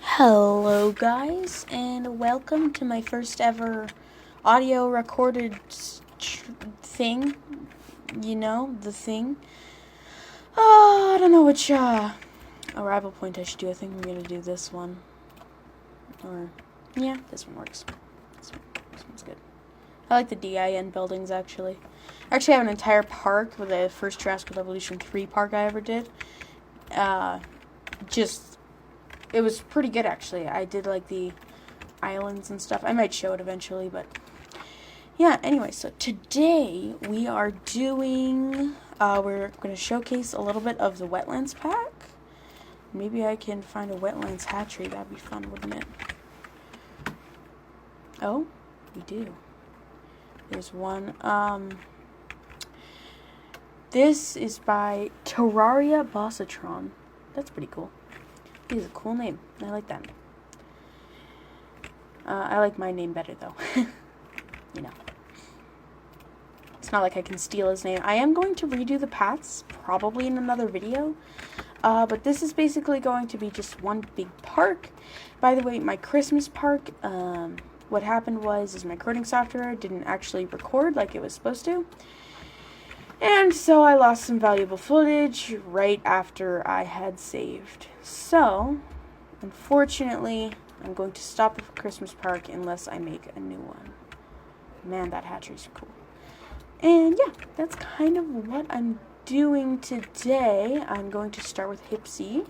Hello guys, and welcome to my first ever audio recorded thing. You know, the thing. I don't know which arrival point I should do. I think I'm gonna do this one. Or, yeah, this one works. This one's good. I like the DIN buildings, actually. I actually have an entire park with the first Jurassic World Evolution 3 park I ever did. It was pretty good, actually. I did, like, the islands and stuff. I might show it eventually, but yeah, anyway, so today we are doing, we're going to showcase a little bit of the Wetlands pack. Maybe I can find a Wetlands hatchery. That'd be fun, wouldn't it? Oh, we do. There's one. This is by Terraria Bossatron. That's pretty cool. He's a cool name. I like that. I like my name better, though. You know. It's not like I can steal his name. I am going to redo the paths, probably in another video. But this is basically going to be just one big park. By the way, my Christmas park, what happened was my recording software didn't actually record like it was supposed to. And so I lost some valuable footage right after I had saved. So, unfortunately, I'm going to stop the Christmas park unless I make a new one. Man, that hatchery's cool. And yeah, that's kind of what I'm doing today. I'm going to start with Hipsy.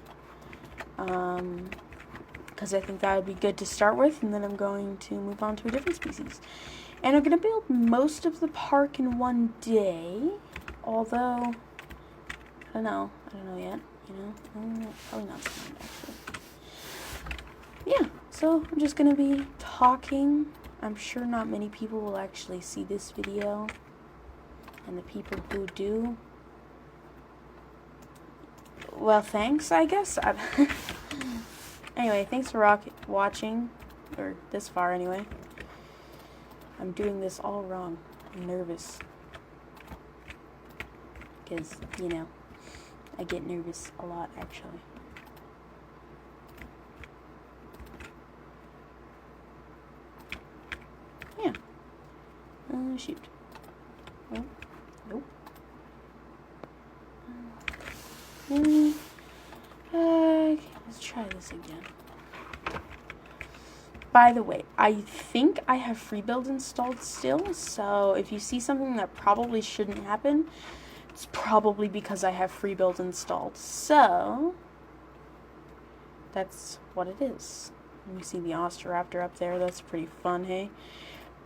Because I think that would be good to start with. And then I'm going to move on to a different species. And I'm going to build most of the park in one day. Although, I don't know yet, you know, probably not tonight, actually. Yeah, so I'm just going to be talking. I'm sure not many people will actually see this video, and the people who do, well, thanks, I guess. Anyway, thanks for watching, or this far anyway. I'm doing this all wrong. I'm nervous. Because, you know, I get nervous a lot, actually. Yeah. Shoot. Oh, nope. Okay, let's try this again. By the way, I think I have free build installed still, so if you see something that probably shouldn't happen, it's probably because I have free build installed. So, that's what it is. You see the Osteraptor up there. That's pretty fun, hey?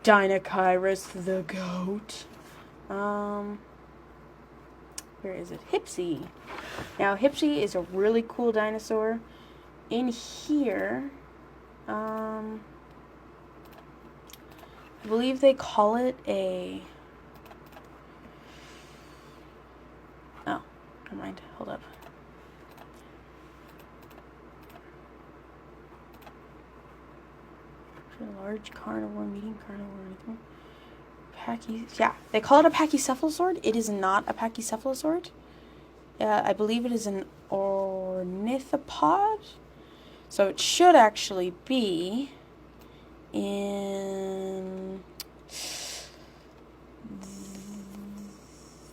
Dinokyrus the goat. Where is it? Hipsy. Now, Hipsy is a really cool dinosaur. In here, I believe they call it a... Oh, never mind. Hold up. Large carnivore, medium carnivore, yeah, they call it a pachycephalosaurid. It is not a pachycephalosaurid. I believe it is an ornithopod. So it should actually be in...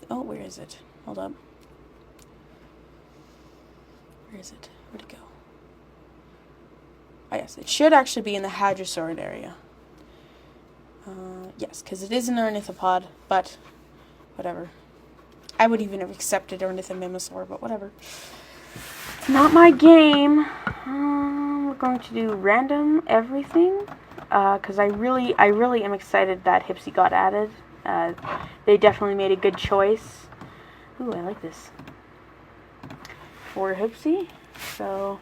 Oh, where is it? Hold up. Where is it? Where'd it go? Oh, yes, it should actually be in the hadrosaurid area. Yes, because it is an ornithopod, but whatever. I would even have accepted ornithomimosaur, but whatever. It's not my game. We're going to do random everything, because I really am excited that Hipsy got added. They definitely made a good choice. Ooh, I like this. For Hipsy, so...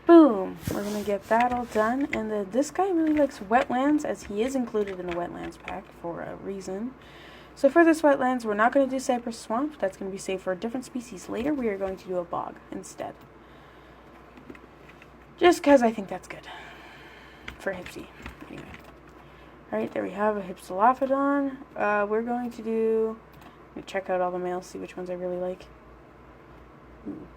Boom! We're going to get that all done. And this guy really likes wetlands, as he is included in the wetlands pack for a reason. So for this wetlands, we're not going to do cypress swamp. That's going to be saved for a different species later. We are going to do a bog instead. Just because I think that's good. For Hipsy. Anyway. Alright, there we have a Hypsilophodon. We're going to do... Let me check out all the males, see which ones I really like. Ooh.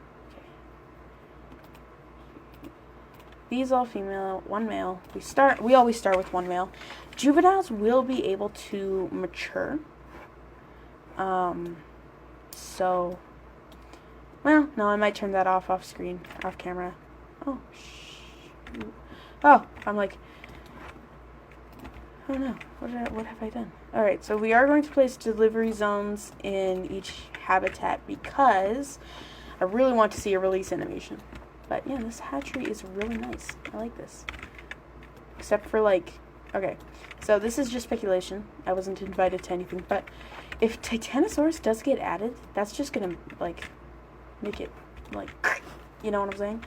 these all female, one male. We always start with one male. Juveniles will be able to mature. So, well, no, I might turn that off screen, off camera. Oh, oh, I'm like, oh no, what have I done? Alright, so we are going to place delivery zones in each habitat because I really want to see a release animation. But yeah, this hatchery is really nice. I like this. Except for like, okay, so this is just speculation. I wasn't invited to anything, but if Titanosaurus does get added, that's just gonna like make it like, you know what I'm saying?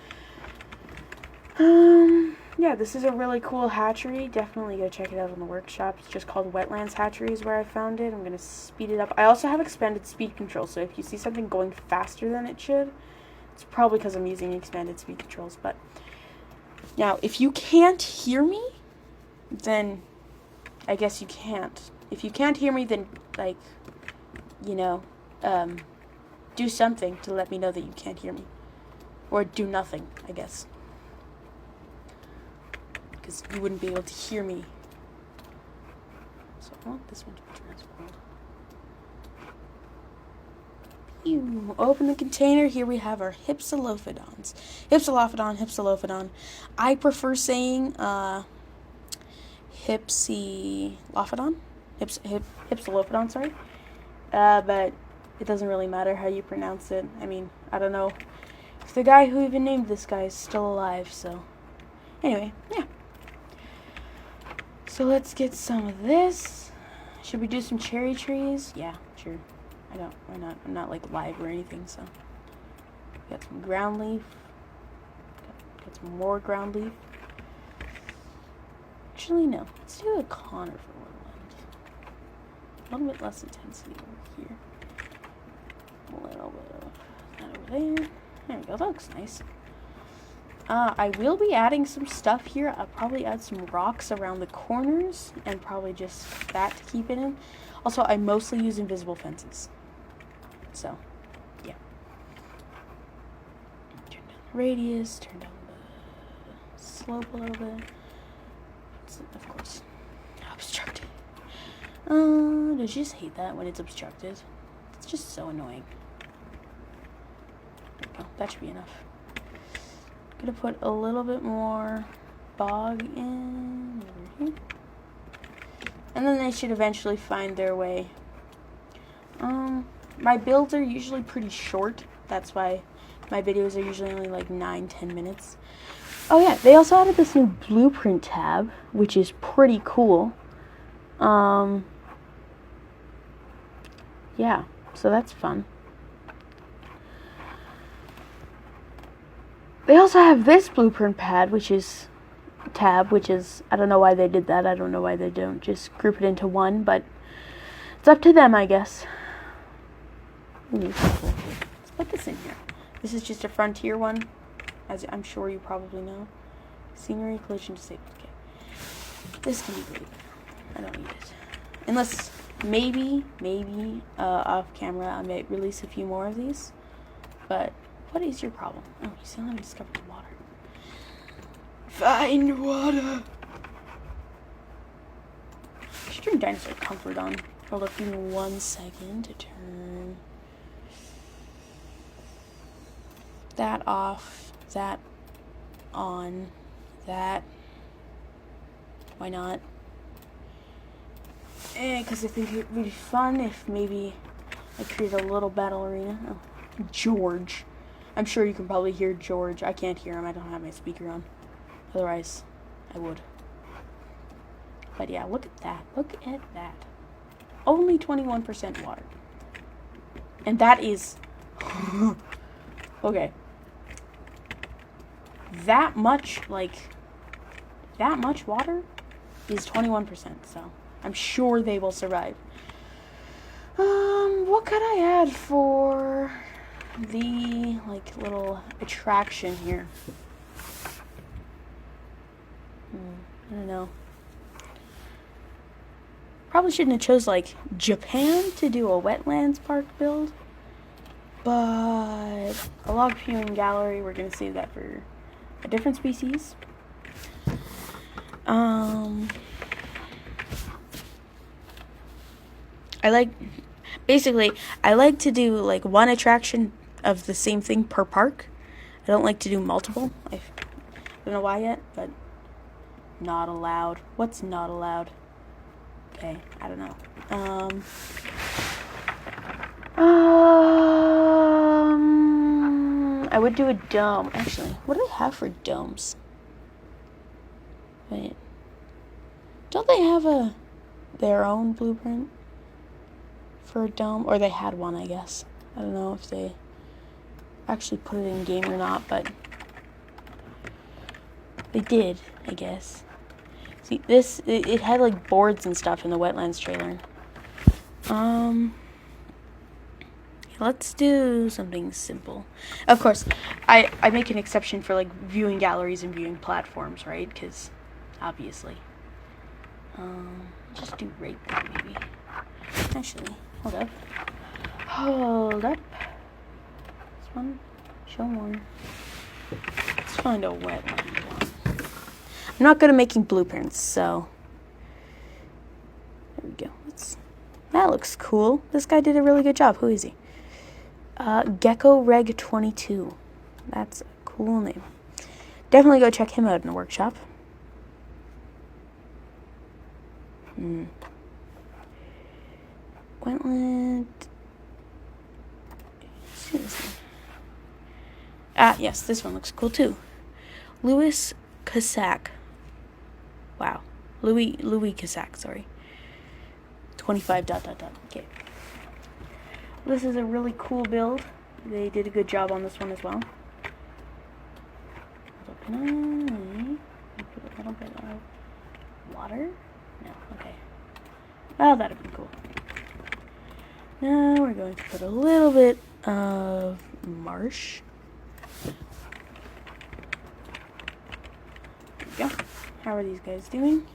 Yeah, this is a really cool hatchery. Definitely go check it out on the workshop. It's just called Wetlands Hatchery is where I found it. I'm gonna speed it up. I also have expanded speed control, so if you see something going faster than it should, it's probably because I'm using expanded speed controls. But now, if you can't hear me, then I guess you can't. If you can't hear me, then like, you know, do something to let me know that you can't hear me, or do nothing, I guess, because you wouldn't be able to hear me. So I want this one to be transformed. You open the container. Here we have our Hypsilophodons. Hypsilophodon. I prefer saying Hypsilophodon. Hypsilophodon, sorry. But it doesn't really matter how you pronounce it. I mean, I don't know if the guy who even named this guy is still alive, so. Anyway, yeah. So let's get some of this. Should we do some cherry trees? Yeah, sure. Why not? I'm not like live or anything, so. Got some ground leaf. Got some more ground leaf. Actually, no. Let's do a conifer woodland. A little bit less intensity over here. A little bit of that over there. There we go. That looks nice. I will be adding some stuff here. I'll probably add some rocks around the corners and probably just that to keep it in. Also, I mostly use invisible fences. So, yeah. Turn down the radius, turn down the slope a little bit. It's, of course, obstructed. Don't you just hate that when it's obstructed? It's just so annoying. There we go. That should be enough. Gonna put a little bit more bog in over here. And then they should eventually find their way. My builds are usually pretty short. That's why my videos are usually only like 9-10 minutes. Oh yeah, they also added this new blueprint tab, which is pretty cool. Yeah, so that's fun. They also have this blueprint tab, which is, I don't know why they did that. I don't know why they don't just group it into one, but it's up to them, I guess. Let's put this in here. This is just a frontier one, as I'm sure you probably know. Scenery, collision disabled. Okay. This can be great. I don't need it. Unless, maybe, off camera, I might release a few more of these. But what is your problem? Oh, you still haven't discovered the water. Find water! I should turn dinosaur comfort on. Hold up, give me 1 second to turn that off, that on, that. Why not? Because I think it would be fun if maybe I create a little battle arena. Oh, George. I'm sure you can probably hear George. I can't hear him. I don't have my speaker on. Otherwise, I would. But yeah, look at that. Look at that. Only 21% water. And that is... okay. That much water is 21%, so I'm sure they will survive. What could I add for the, like, little attraction here? I don't know. Probably shouldn't have chose, like, Japan to do a wetlands park build. But a log viewing gallery, we're going to save that for a different species. I like to do like one attraction of the same thing per park. I don't like to do multiple. I don't know why yet, but not allowed. What's not allowed? Okay, I don't know. I would do a dome. Actually, what do they have for domes? Wait. Don't they have their own blueprint for a dome? Or they had one, I guess. I don't know if they actually put it in game or not, but they did, I guess. See, this, it had like boards and stuff in the Wetlands trailer. Let's do something simple. Of course, I make an exception for like viewing galleries and viewing platforms, right? Because obviously. Just do right there, maybe. Actually, hold up. Hold up. This one, show more. Let's find a wetland one. I'm not good at making blueprints, so there we go. That looks cool. This guy did a really good job. Who is he? Gecko Reg 22. That's a cool name. Definitely go check him out in the workshop. Wetland. Yes, this one looks cool too. Louis Cassack. Wow. Louis Cassack, sorry. 25 ... Okay. This is a really cool build. They did a good job on this one as well. Can I put a little bit of water? No, okay. Oh, that'd be cool. Now we're going to put a little bit of marsh. There we go. How are these guys doing?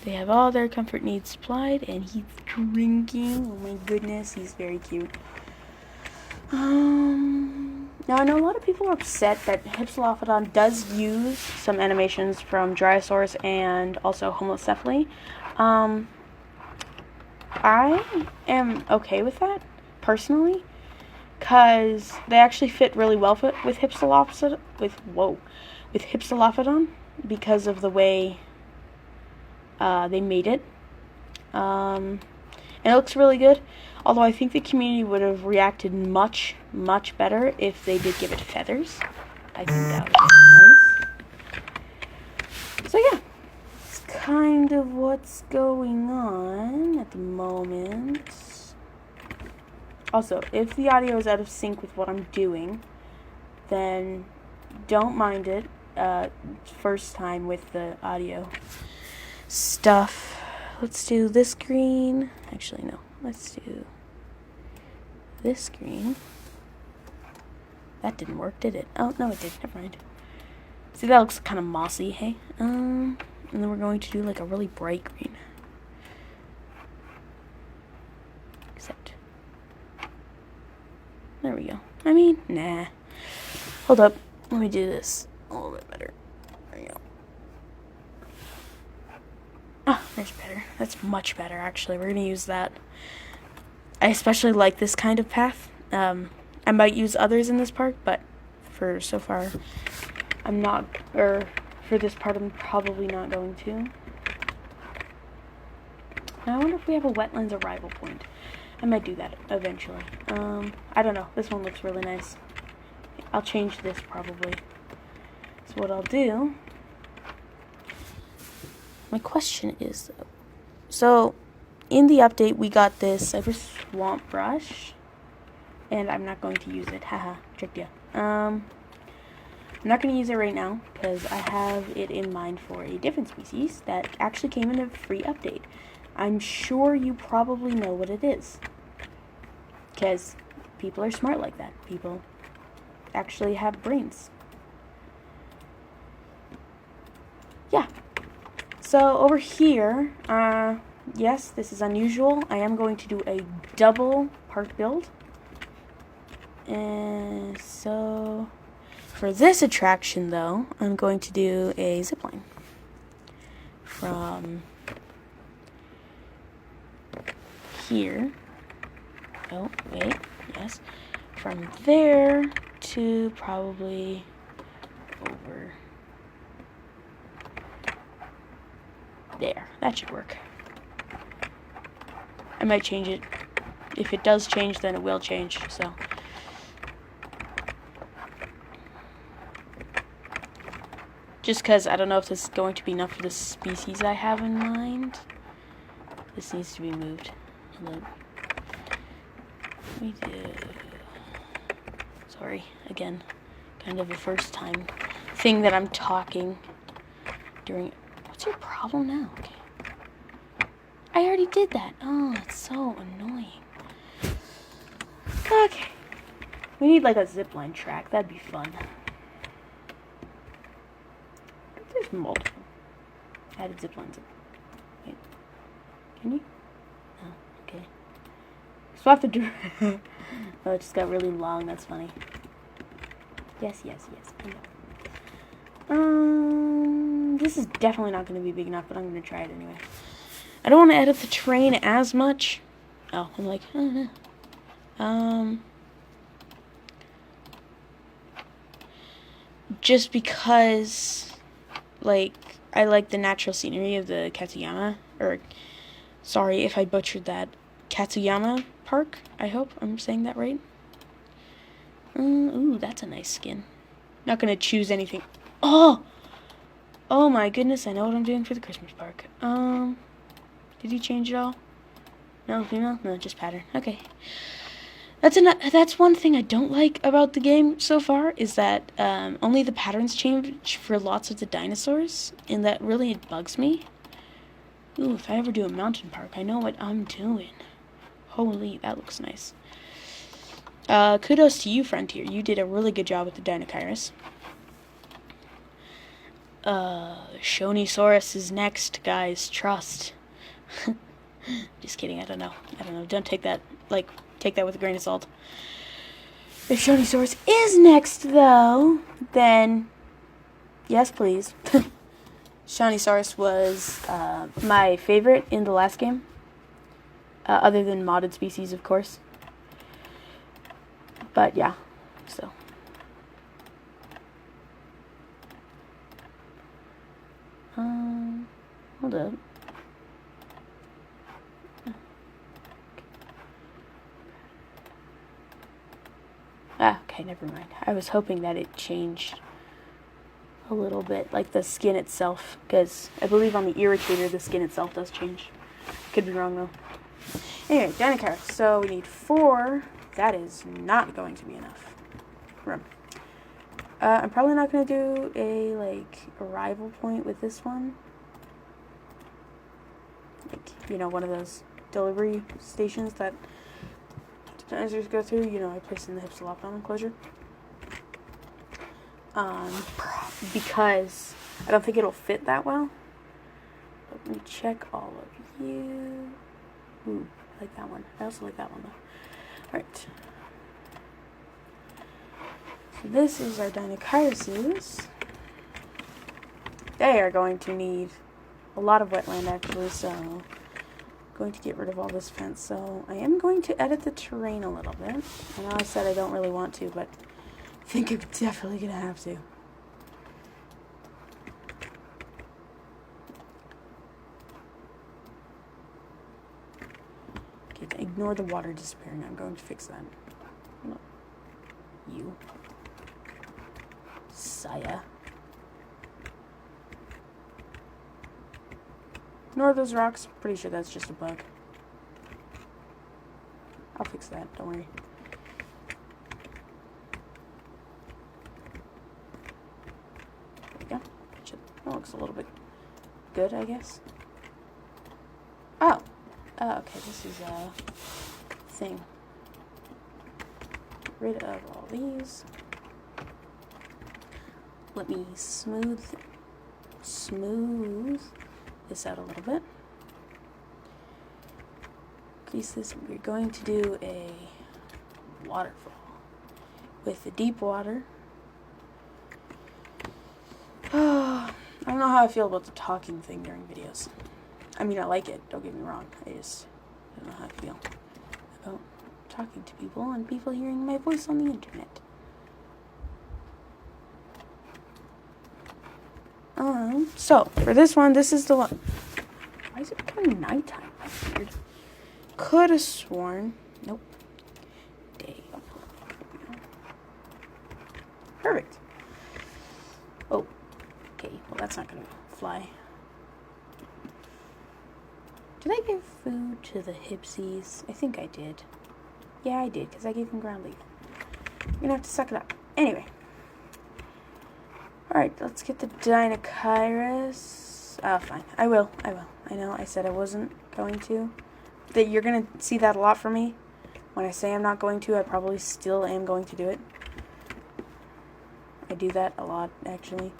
They have all their comfort needs supplied, and he's drinking. Oh my goodness, he's very cute. Now I know a lot of people are upset that Hypsilophodon does use some animations from Dryosaurus and also Homocephaly. I am okay with that, personally, because they actually fit really well with Hypsilophodon, because of the way they made it. And it looks really good, although I think the community would have reacted much, much better if they did give it feathers. I think that would be nice. So yeah, it's kind of what's going on at the moment. Also, if the audio is out of sync with what I'm doing, then don't mind it. First time with the audio stuff. Let's do this green. Actually, no. Let's do this green. That didn't work, did it? Oh, no, it did. Never mind. See, that looks kind of mossy, hey? And then we're going to do, like, a really bright green. Except. There we go. I mean, nah. Hold up. Let me do this a little bit better. There we go. Oh, there's better. That's much better, actually. We're going to use that. I especially like this kind of path. I might use others in this park, but for so far, I'm not, or for this part, I'm probably not going to. Now, I wonder if we have a wetlands arrival point. I might do that eventually. I don't know. This one looks really nice. I'll change this probably. So what I'll do... My question is, though, so in the update we got this Cyber Swamp Brush, and I'm not going to use it. Haha, tricked you. I'm not going to use it right now because I have it in mind for a different species that actually came in a free update. I'm sure you probably know what it is, because people are smart like that. People actually have brains. Yeah. So over here, yes, this is unusual. I am going to do a double park build. And so For this attraction, though, I'm going to do a zipline from here. Oh, wait, yes. From there to probably over there. That should work. I might change it. If it does change, then it will change, so. Just because I don't know if this is going to be enough for the species I have in mind. This needs to be moved. We do. Sorry, again, kind of the first time thing that I'm talking during. What's your problem now? Okay. I already did that. Oh, it's so annoying. Okay. We need like a zipline track. That'd be fun. There's multiple. Added ziplines. Wait. Can you? No. Okay. Swap the door. Oh, it just got really long. That's funny. Yes. I know. This is definitely not going to be big enough, but I'm going to try it anyway. I don't want to edit the terrain as much. Oh, I'm like, oh no. Just because, like, I like the natural scenery of the Katsuyama, or, sorry if I butchered that, Katsuyama Park, I hope I'm saying that right. Ooh, that's a nice skin. Not gonna choose anything. Oh my goodness, I know what I'm doing for the Christmas park. Did he change it all? No, female? No, just pattern. Okay. That's one thing I don't like about the game so far, is that only the patterns change for lots of the dinosaurs, and that really bugs me. Ooh, if I ever do a mountain park, I know what I'm doing. Holy, that looks nice. Kudos to you, Frontier. You did a really good job with the Dinochirus. Shonisaurus is next, guys. Trust. Just kidding, I don't know. Don't take that, take that with a grain of salt. If Shonisaurus is next, though, then yes, please. Shonisaurus was my favorite in the last game. Other than modded species, of course. But yeah, so. Hold up. Okay, never mind. I was hoping that it changed a little bit, like the skin itself, because I believe on the irritator the skin itself does change. Could be wrong though. Anyway, Dinochirus. So we need 4. That is not going to be enough room. I'm probably not going to do a arrival point with this one. One of those delivery stations that dinosaurs go through. I place in the Hypsilophodon enclosure. Because I don't think it'll fit that well. Let me check all of you. Ooh, I like that one. I also like that one though. Alright. So this is our Dinochiruses. They are going to need a lot of wetland actually, so I'm going to get rid of all this fence. So I am going to edit the terrain a little bit. I know I said I don't really want to, but I think I'm definitely going to have to. Okay, ignore the water disappearing. I'm going to fix that. No. You. Saya. Ignore those rocks. Pretty sure that's just a bug. I'll fix that. Don't worry. There we go. That looks a little bit good, I guess. Oh. Okay. This is a thing. Get rid of all these. Let me smooth this out a little bit. Increase this. We're going to do a waterfall with the deep water how I feel about the talking thing during videos. I mean, I like it, don't get me wrong. I just don't know how I feel about talking to people and people hearing my voice on the internet. So, for this one, this is the one. Why is it becoming nighttime? That's weird. Could have sworn. Nope. Day. Perfect. Oh. Okay, well that's not gonna fly. Did I give food to the hipsies? I think I did. Yeah, I did, because I gave them ground leaf. You're gonna have to suck it up. Anyway. Alright, let's get the Dinokairos. Oh, fine. I will. I know I said I wasn't going to. That you're gonna see that a lot from me. When I say I'm not going to, I probably still am going to do it. I do that a lot, actually.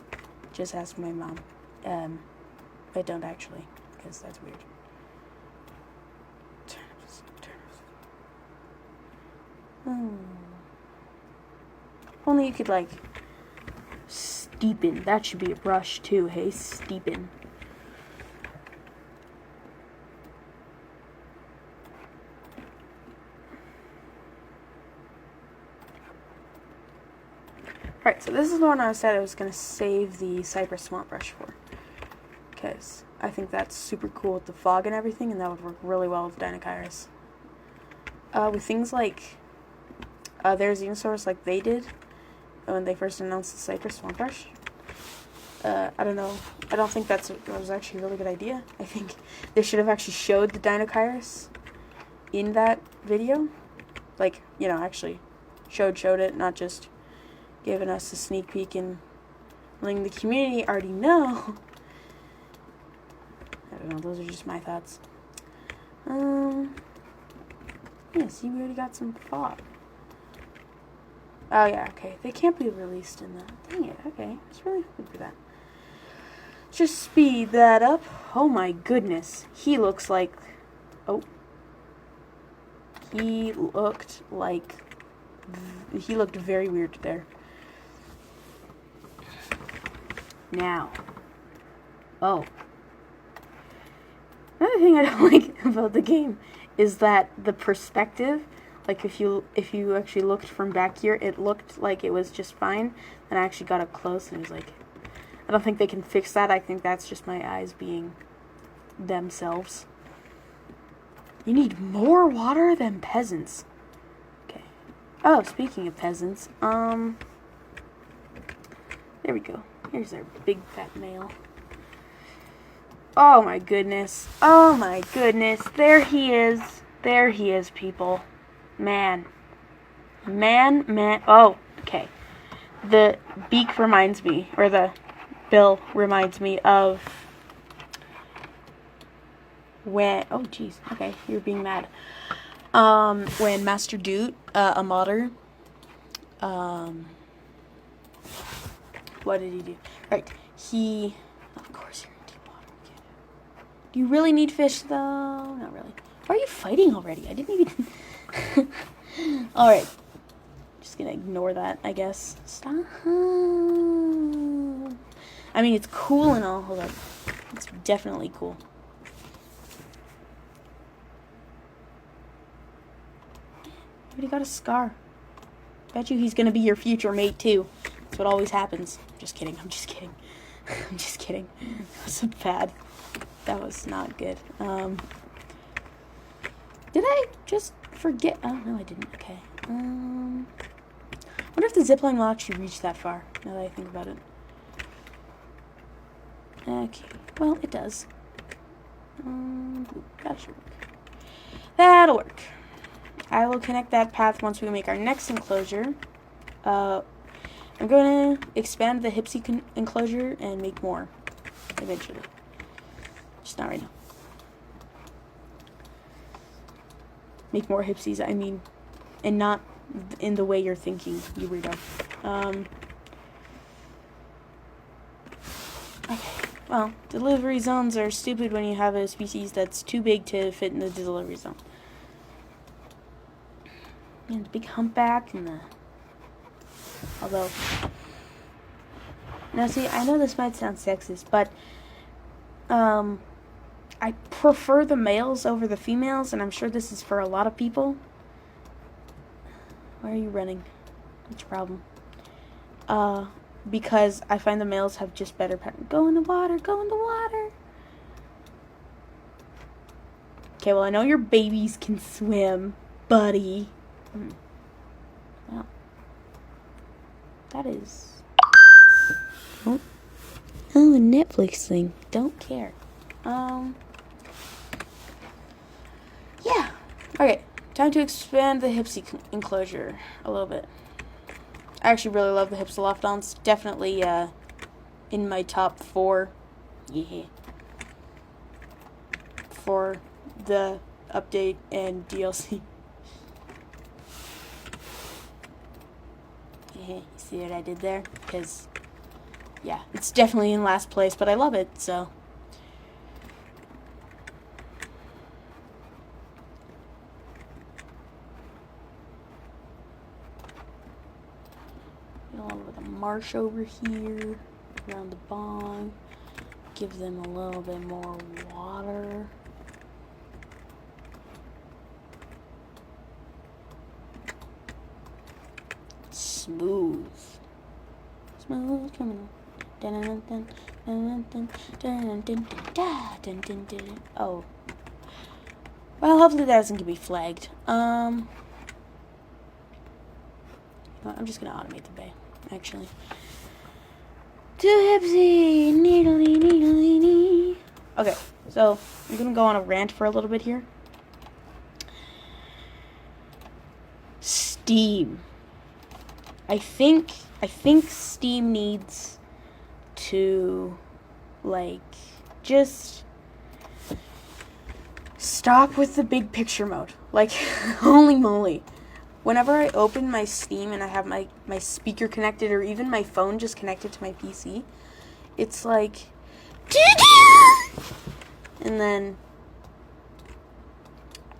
Just ask my mom. But don't actually, because that's weird. Turnips. Only you could, like, steepen. That should be a brush, too. Hey, steepen. Alright, so this is the one I said I was going to save the Cypress Swamp Brush for. Because I think that's super cool with the fog and everything, and that would work really well with Dinokairos. With things like their Xenosaurus, like they did when they first announced the Cypress Swamp Brush. I don't know. I don't think that was actually a really good idea. I think they should have actually showed the Dinokairos in that video. Like, you know, actually showed it, not just giving us a sneak peek and letting the community already know. I don't know, those are just my thoughts. Yeah, see, we already got some fog. Oh, yeah, okay. They can't be released in that. Dang it, okay. It's really good for that. Just speed that up. Oh, my goodness. He looks like... Oh. He looked like... He looked very weird there. Now. Oh. Another thing I don't like about the game is that the perspective, like if you actually looked from back here, it looked like it was just fine, and I actually got up close and it was like, I don't think they can fix that. I think that's just my eyes being themselves. You need more water than peasants. Okay. Oh, speaking of peasants, there we go. Here's our big fat male. Oh my goodness. Oh my goodness. There he is. There he is, people. Man. Oh, okay. The beak reminds me, or the bill reminds me of when, oh jeez, okay, you're being mad. When Master Doot, a modder, what did he do? Right, he, of course you're in deep water. Do you really need fish, though? Not really. Why are you fighting already? I didn't even... Alright. Just gonna ignore that, I guess. Stop. I mean, it's cool and all. Hold on. It's definitely cool. You already got a scar. Bet you he's gonna be your future mate, too. That's what always happens. Just kidding. I'm just kidding. I'm just kidding. That was bad. That was not good. Did I just forget? Oh, no, I didn't. Okay. Wonder if the zipline will actually reach that far, now that I think about it. Okay. Well, it does. That should work. That'll work. I will connect that path once we make our next enclosure. I'm going to expand the Hipsy enclosure and make more eventually. Just not right now. Make more Hipsies, I mean, and not in the way you're thinking, you weirdo. Okay, well, delivery zones are stupid when you have a species that's too big to fit in the delivery zone. And the big humpback and the... Although... Now, see, I know this might sound sexist, but I prefer the males over the females, and I'm sure this is for a lot of people. Why are you running? What's your problem? Because I find the males have just better pattern. Go in the water, go in the water. Okay, well, I know your babies can swim, buddy. Well, that is... Oh, a Netflix thing. Don't care. Yeah. Okay, time to expand the Hipsy enclosure a little bit. I actually really love the Hypsilophodons. Definitely in my top 4. Yeah. For the update and DLC. Yeah, you see what I did there? Because, yeah, it's definitely in last place, but I love it, so. A little bit of marsh over here, around the bog. Give them a little bit more water. Smooth criminal. Oh. Well, hopefully that doesn't get me flagged. I'm just gonna automate the bay, actually. To Hipsy! Needly, needly, nee. Okay, so I'm gonna go on a rant for a little bit here. Steam. I think Steam needs to, like, just stop with the big picture mode. Like, holy moly. Whenever I open my Steam and I have my speaker connected, or even my phone just connected to my PC, it's like, and then,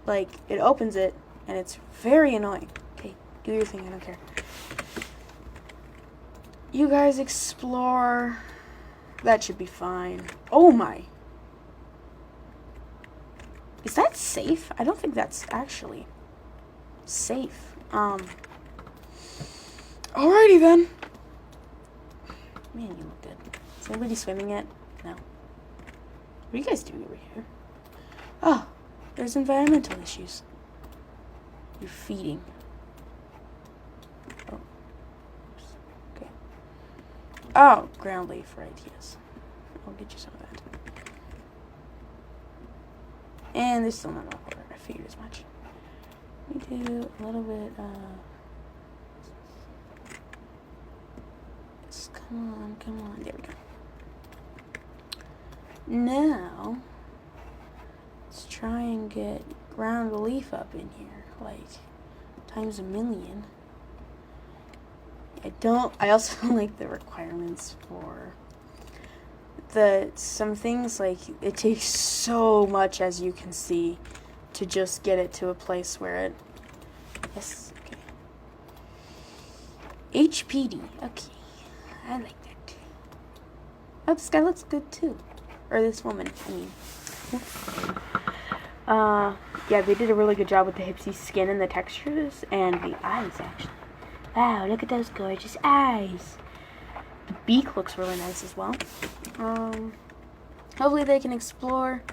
like, it opens it, and it's very annoying. Okay, do your thing, I don't care. You guys explore. That should be fine. Oh my. Is that safe? I don't think that's actually safe. Alrighty then. Man, you look good. Is anybody swimming yet? No. What are you guys doing over here? Oh, there's environmental issues. You're feeding. Oh. Oops. Okay. Oh, ground leaf, right, yes. I'll get you some of that. And there's still not enough water. I figured as much. We do a little bit come on, there we go. Now let's try and get ground leaf up in here, like times a million. I also don't like the requirements for some things, like it takes so much, as you can see, to just get it to a place where it, yes, okay. HPD, okay, I like that. Oh, this guy looks good too, or this woman, I mean. Yeah, they did a really good job with the Hipsy skin and the textures, and the eyes, actually. Wow, look at those gorgeous eyes. The beak looks really nice as well. Hopefully they can explore.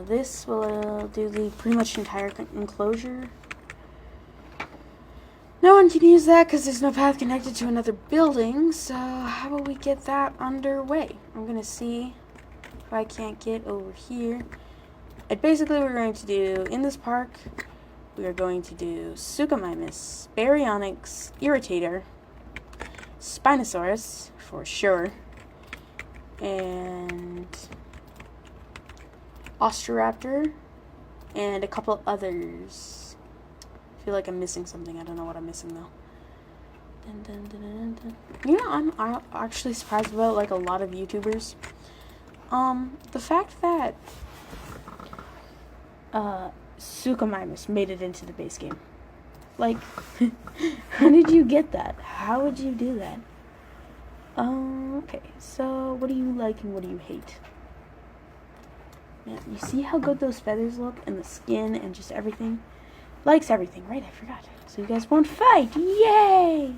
This will do the pretty much entire enclosure. No one can use that because there's no path connected to another building, so how about we get that underway? I'm going to see if I can't get over here. And basically we're going to do, in this park, we are going to do Suchomimus, Baryonyx, Irritator, Spinosaurus, for sure, and Osteoraptor, and a couple others. I feel like I'm missing something. I don't know what I'm missing though. You know, I'm actually surprised about, like, a lot of YouTubers. The fact that Suchomimus made it into the base game. Like, how did you get that? How would you do that? Okay, so what do you like and what do you hate? Man, you see how good those feathers look and the skin and just everything? Likes everything, right? I forgot. So you guys won't fight. Yay!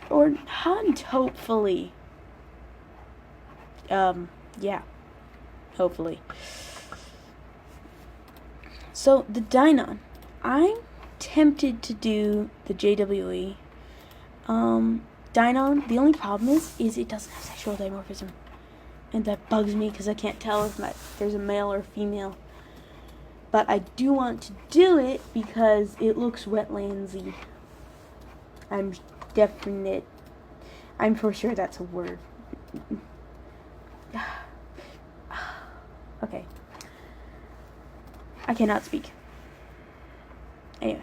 Or hunt, hopefully. Yeah. Hopefully. So, the Dynon. I'm tempted to do the JWE. Dynon, the only problem is it doesn't have sexual dimorphism. And that bugs me because I can't tell if there's a male or female. But I do want to do it because it looks wetlandsy. I'm for sure that's a word. Okay. I cannot speak. Anyway.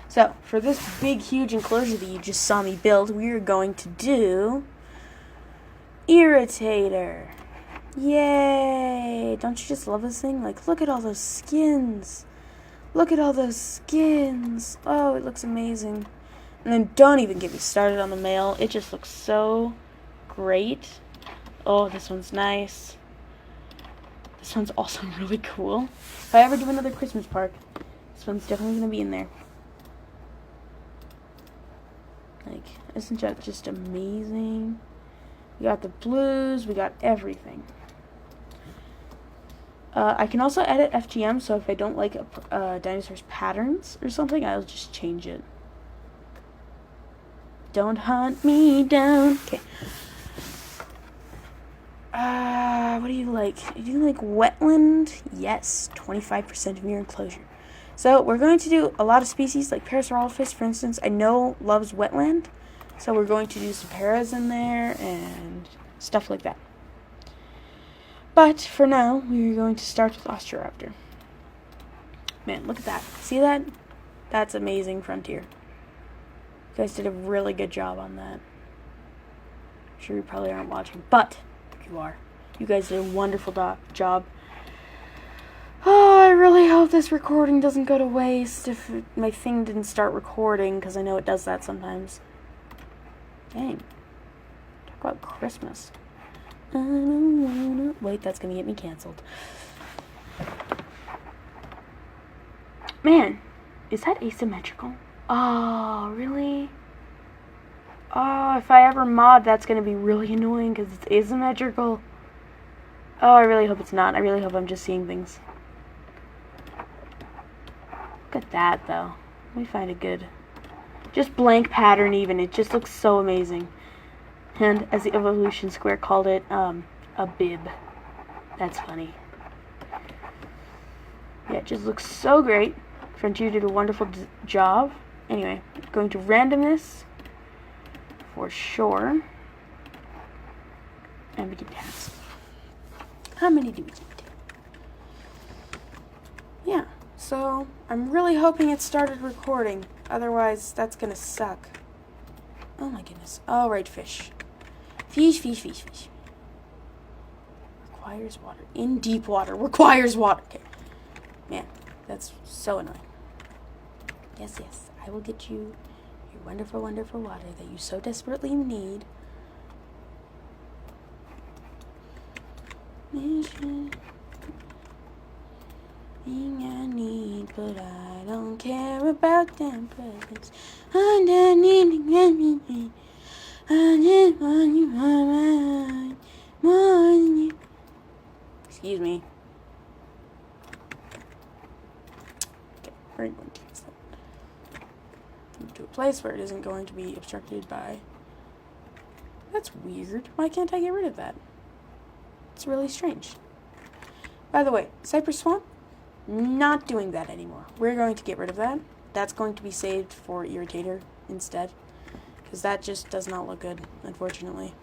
So, for this big, huge enclosure that you just saw me build, we are going to do Irritator. Yay! Don't you just love this thing? Like, look at all those skins. Look at all those skins. Oh, it looks amazing. And then don't even get me started on the male. It just looks so great. Oh, this one's nice. This one's also really cool. If I ever do another Christmas park, this one's definitely going to be in there. Like, isn't that just amazing? We got the blues, we got everything. I can also edit FGM, so if I don't like a dinosaur's patterns or something, I'll just change it. Don't hunt me down. Okay. What do you like? Do you like wetland? Yes, 25% of your enclosure. So we're going to do a lot of species, like Parasaurolophus, for instance. I know loves wetland, so we're going to do some paras in there and stuff like that. But for now, we're going to start with Osteoraptor. Man, look at that. See that? That's amazing frontier. You guys did a really good job on that. I'm sure you probably aren't watching, but if you are, you guys did a wonderful job. Oh, I really hope this recording doesn't go to waste if my thing didn't start recording, because I know it does that sometimes. Dang. Talk about Christmas. Wait, that's going to get me canceled. Man, is that asymmetrical? Oh, really? Oh, if I ever mod, that's going to be really annoying because it's asymmetrical. Oh, I really hope it's not. I really hope I'm just seeing things. Look at that, though. Let me find a good... Just blank pattern even. It just looks so amazing. And as the Evolution Square called it, a bib. That's funny. Yeah, it just looks so great. Frontier did a wonderful job. Anyway, going to randomness for sure. And we can dance. How many do we need? Yeah, so I'm really hoping it started recording. Otherwise, that's gonna suck. Oh my goodness. All right, fish. Fish. Requires water. In deep water. Requires water. Okay. Man, that's so annoying. Yes. I will get you your wonderful, wonderful water that you so desperately need. Thing I need, but I don't care about them presents. Excuse me. Okay, we're going to use that. Move to a place where it isn't going to be obstructed by... That's weird. Why can't I get rid of that? It's really strange. By the way, Cypress Swamp, not doing that anymore. We're going to get rid of that. That's going to be saved for Irritator instead. Because that just does not look good, unfortunately.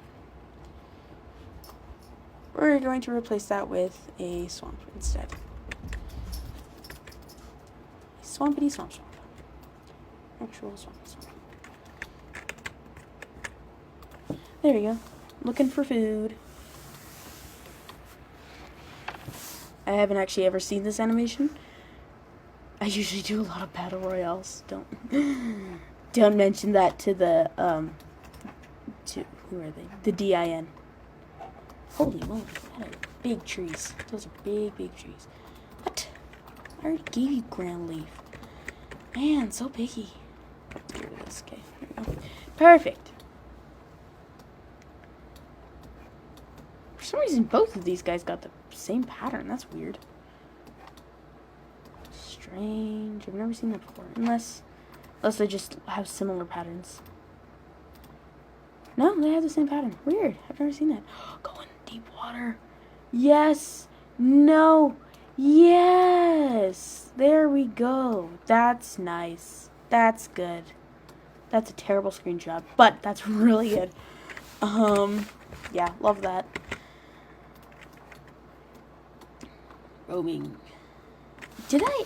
We're going to replace that with a swamp instead. Swampity swamp. Actual swamp. There we go. Looking for food. I haven't actually ever seen this animation. I usually do a lot of battle royales. Don't mention that to the 2. Who are they? The DIN. Holy moly, that are big trees. Those are big, big trees. What? I already gave you ground leaf. Man, so picky. Let's get rid of this. Okay, there we go. Perfect. For some reason, both of these guys got the same pattern. That's weird. Strange. I've never seen that before. Unless they just have similar patterns. No, they have the same pattern. Weird. I've never seen that. Go in deep water. Yes. No. Yes. There we go. That's nice. That's good. That's a terrible screenshot, but that's really good. Yeah, love that. Roaming. Did I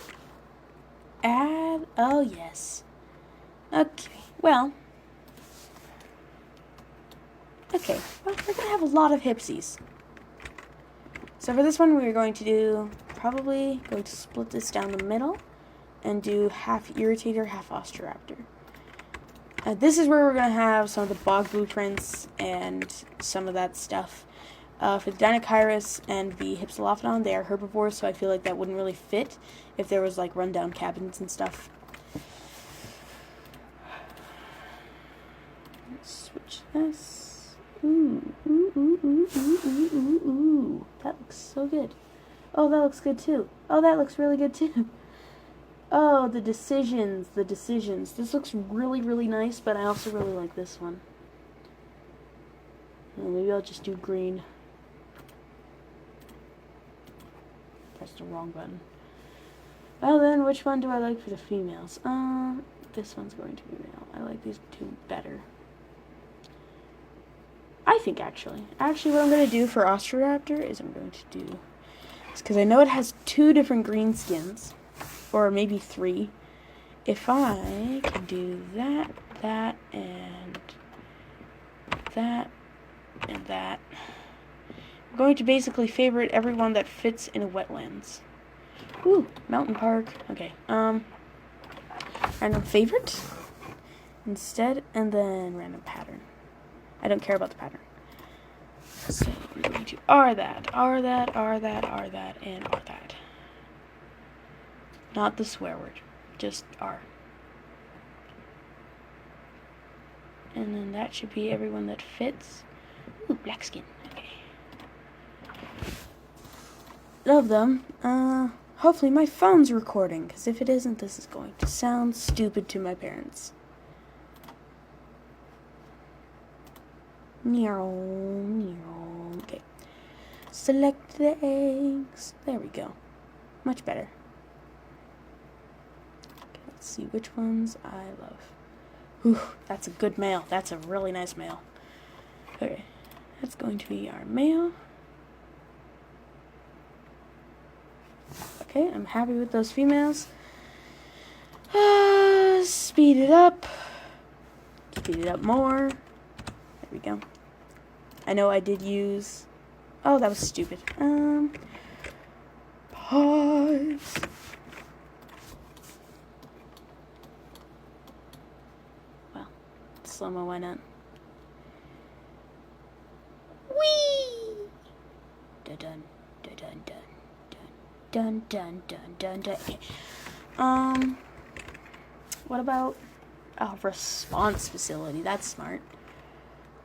add? Oh, yes. Okay, well. Okay, well, we're going to have a lot of hipsies. So for this one, we're going to probably going to split this down the middle and do half Irritator, half Osteoraptor. This is where we're going to have some of the bog blueprints and some of that stuff. For the Dinocyrus and the Hypsilophodon, they are herbivores, so I feel like that wouldn't really fit if there was like rundown cabins and stuff. Let's switch this. Ooh, ooh, ooh, ooh, ooh, ooh, ooh, ooh. That looks so good. Oh, that looks good too. Oh, that looks really good too. Oh, the decisions, the decisions. This looks really, really nice, but I also really like this one. Well, maybe I'll just do green. Pressed the wrong button. Well then, which one do I like for the females? This one's going to be male. I like these two better. I think actually what I'm going to do for Osteoraptor is I'm going to do, because I know it has 2 different green skins, or maybe 3. If I can do that, that, and that, and that, I'm going to basically favorite everyone that fits in a wetlands. Ooh, mountain park. Okay, random favorite instead, and then random pattern. I don't care about the pattern. So we're going to R that, R that, R that, R that, and R that. Not the swear word, just R. And then that should be everyone that fits. Ooh, black skin. Okay. Love them. Hopefully my phone's recording, because if it isn't, this is going to sound stupid to my parents. Meow, meow. Okay. Select the eggs. There we go. Much better. Okay, let's see which ones I love. Whew, that's a good male. That's a really nice male. Okay, that's going to be our male. Okay, I'm happy with those females. Speed it up. Speed it up more. There we go. I know I did use... Oh, that was stupid. Pause. Well, slow-mo, why not? Whee! Dun-dun, dun-dun, dun. Dun dun dun dun dun. Okay. What about a response facility? That's smart.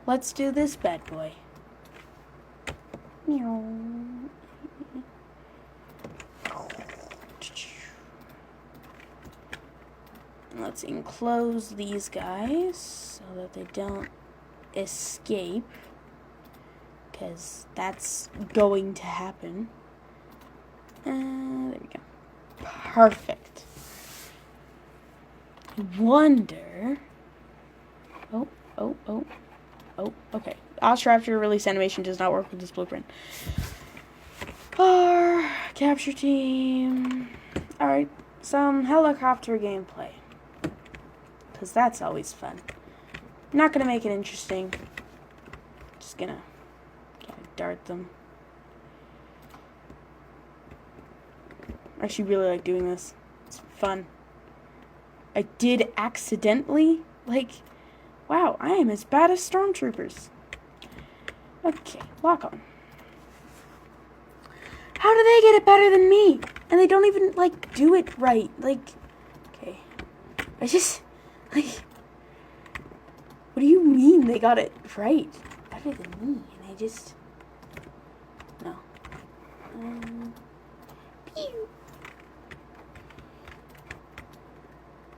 Let's do this bad boy. Meow. Let's enclose these guys so that they don't escape, because that's going to happen. There we go. Perfect. I wonder... Oh, okay. Osteoraptor release animation does not work with this blueprint. Our capture team. Alright, some helicopter gameplay. Because that's always fun. Not gonna make it interesting. Just gonna dart them. I actually really like doing this. It's fun. I did accidentally, like, Wow, I am as bad as stormtroopers. Okay, lock on. How do they get it better than me? And they don't even, like, do it right. Like, okay. I just, like, what do you mean they got it right? Better than me. And I just, no. Pew.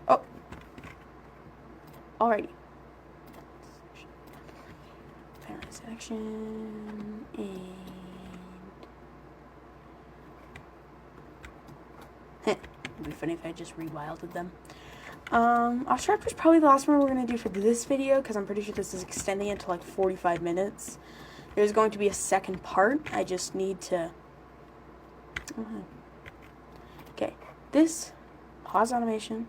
Oh. Alrighty. Parent section. And it'd be funny if I just rewilded them. Ostraptor's probably the last one we're going to do for this video, because I'm pretty sure this is extending it to like 45 minutes. There's going to be a second part. I just need to... Okay, this... Pause animation.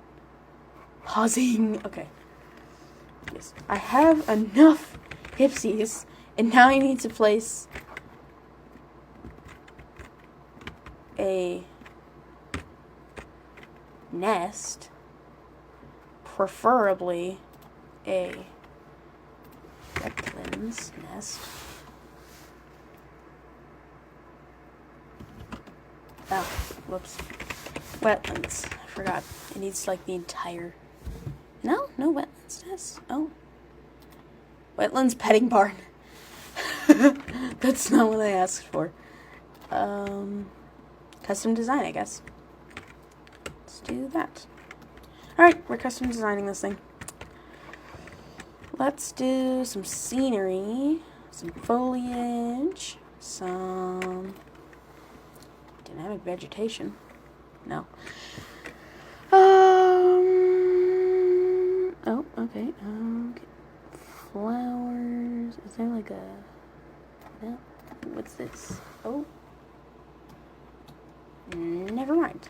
Pausing. Okay. Yes, I have enough hipsies, and now I need to place a nest, preferably a Wetland's nest. Oh, whoops. Wetlands. I forgot. It needs like the entire... No Wetlands nest. Oh. Wetlands petting barn. That's not what I asked for. Custom design, I guess. Let's do that. Alright, we're custom designing this thing. Let's do some scenery, some foliage, some dynamic vegetation. No. Oh, okay. Flowers. Is there like a... No? What's this? Oh. Never mind.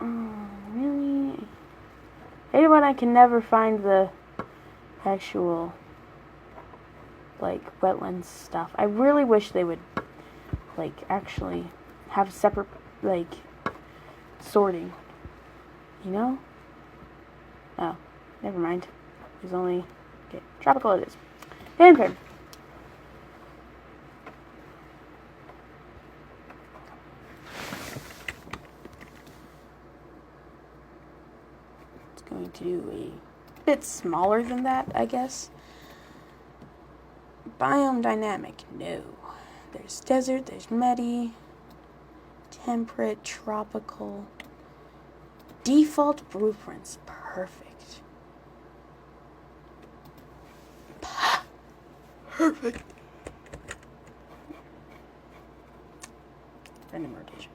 Oh, really? I hate when I can never find the actual, like, wetlands stuff. I really wish they would, like, actually have separate, like, sorting. You know? Oh, never mind. There's only... Okay, tropical it is. Fanfare. It's going to do a bit smaller than that, I guess. Biome dynamic. No. There's desert, there's medi, temperate, tropical. Default blueprints. Perfect. Perfect. Random rotation.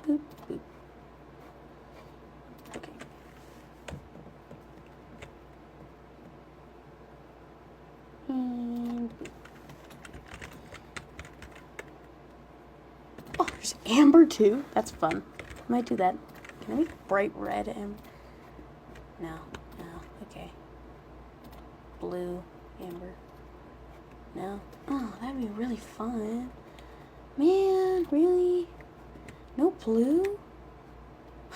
Boop, boop. Okay. And boop. Oh, there's amber too. That's fun. I might do that. Can I make bright red amber? No. No. Okay. Blue amber. No? Oh, that'd be really fun. Man, really? No blue?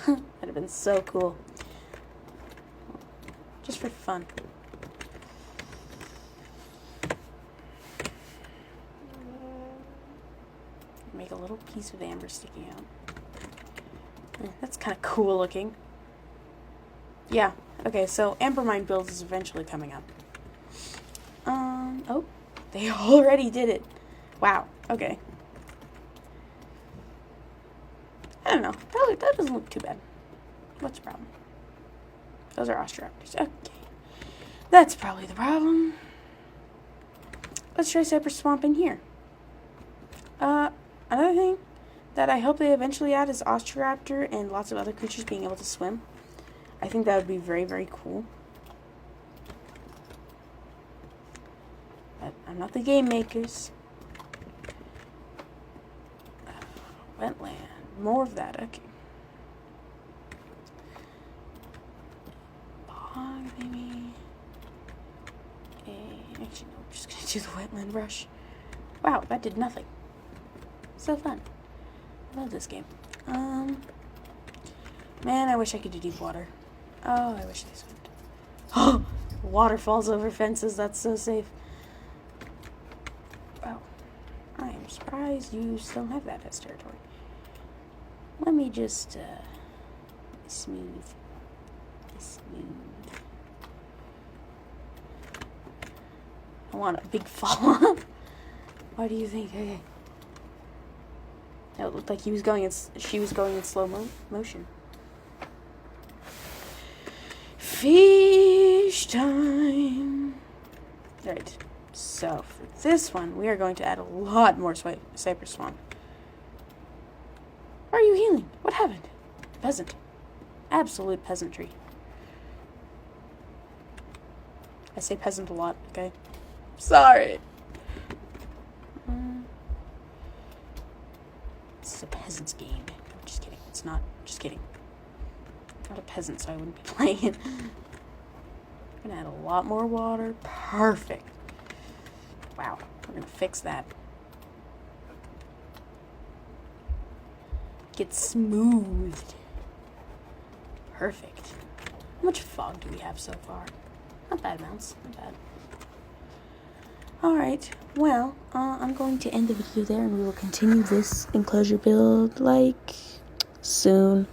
That'd have been so cool. Just for fun. Make a little piece of amber sticking out. That's kind of cool looking. Yeah. Okay, so amber mine builds is eventually coming up. Oh. They already did it. Wow. Okay. I don't know. That doesn't look too bad. What's the problem? Those are ostraptors. Okay. That's probably the problem. Let's try Cypress Swamp in here. Another thing that I hope they eventually add is ostraptor and lots of other creatures being able to swim. I think that would be very, very cool. I'm not the game makers. Wetland. More of that. Okay. Bog, maybe. Actually, no. I'm just gonna do the wetland rush. Wow, that did nothing. So fun. I love this game. Man, I wish I could do deep water. Oh, I wish they swimed. Oh, water falls over fences. That's so safe. Wow. I am surprised you still have that as territory. Let me just, smooth. I want a big fall. Why do you think? Okay. It looked like she was going in slow motion. Fish time. Alright, so for this one, we are going to add a lot more cypress swamp. Why are you healing? What happened? Peasant. Absolute peasantry. I say peasant a lot, okay? Sorry. This is a peasant's game. I'm just kidding. It's not. Just kidding. Not a peasant, so I wouldn't be playing it. I'm gonna add a lot more water. Perfect. Wow. We're gonna fix that. Get smoothed. Perfect. How much fog do we have so far? Not bad amounts. Not bad. Alright, well, I'm going to end the video there and we will continue this enclosure build, like, soon.